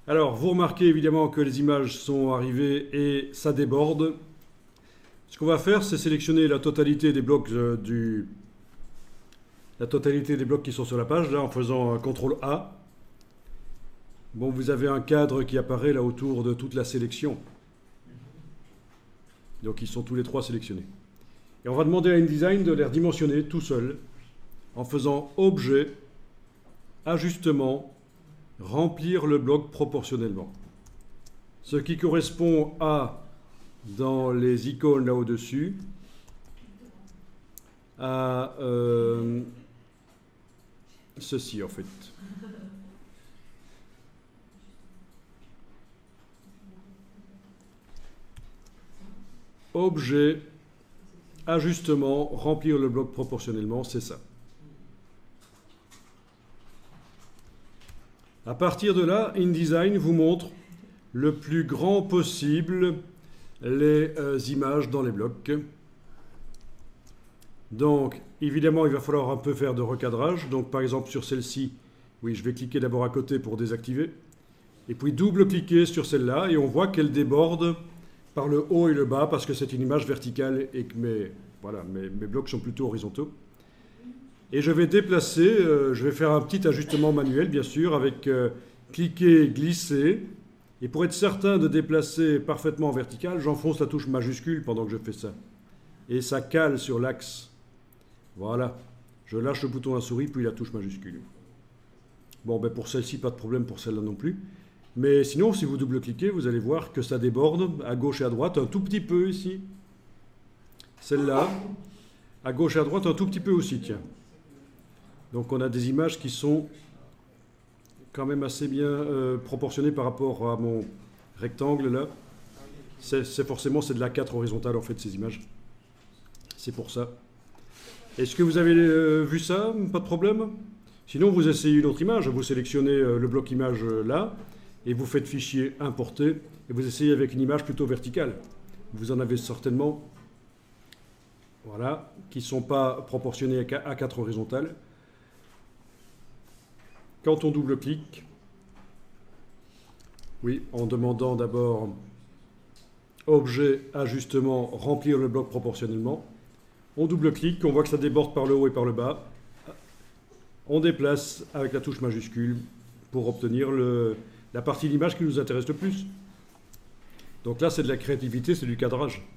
Alors, vous remarquez évidemment que les images sont arrivées et ça déborde. Ce qu'on va faire, c'est sélectionner la totalité des blocs qui sont sur la page, là, en faisant un CTRL A. Bon, vous avez un cadre qui apparaît là autour de toute la sélection. Donc, ils sont tous les trois sélectionnés. Et on va demander à InDesign de les redimensionner tout seul, en faisant Objet, Ajustement, Remplir le bloc proportionnellement. Ce qui correspond à, dans les icônes là au-dessus, à ceci en fait. Objet, ajustement, remplir le bloc proportionnellement, c'est ça. À partir de là, InDesign vous montre le plus grand possible les images dans les blocs. Donc, évidemment, il va falloir un peu faire de recadrage. Donc, par exemple, sur celle-ci, oui, je vais cliquer d'abord à côté pour désactiver. Et puis, double-cliquer sur celle-là et on voit qu'elle déborde par le haut et le bas parce que c'est une image verticale et que mes blocs sont plutôt horizontaux. Et je vais déplacer, je vais faire un petit ajustement manuel, bien sûr, avec cliquer, glisser. Et pour être certain de déplacer parfaitement en vertical, j'enfonce la touche majuscule pendant que je fais ça. Et ça cale sur l'axe. Voilà. Je lâche le bouton à souris, puis la touche majuscule. Bon, ben pour celle-ci, pas de problème, pour celle-là non plus. Mais sinon, si vous double-cliquez, vous allez voir que ça déborde à gauche et à droite, un tout petit peu ici. Celle-là, à gauche et à droite, un tout petit peu aussi, tiens. Donc on a des images qui sont quand même assez bien proportionnées par rapport à mon rectangle là. C'est de la 4 horizontale en fait ces images. C'est pour ça. Est-ce que vous avez vu ça? Pas de problème? Sinon vous essayez une autre image. Vous sélectionnez le bloc image là et vous faites fichier importer et vous essayez avec une image plutôt verticale. Vous en avez certainement, voilà, qui ne sont pas proportionnées à 4 horizontales. Quand on double-clique, oui, en demandant d'abord Objet, Ajustement, Remplir le bloc proportionnellement, on double-clique, on voit que ça déborde par le haut et par le bas. On déplace avec la touche majuscule pour obtenir la partie d'image qui nous intéresse le plus. Donc là, c'est de la créativité, c'est du cadrage.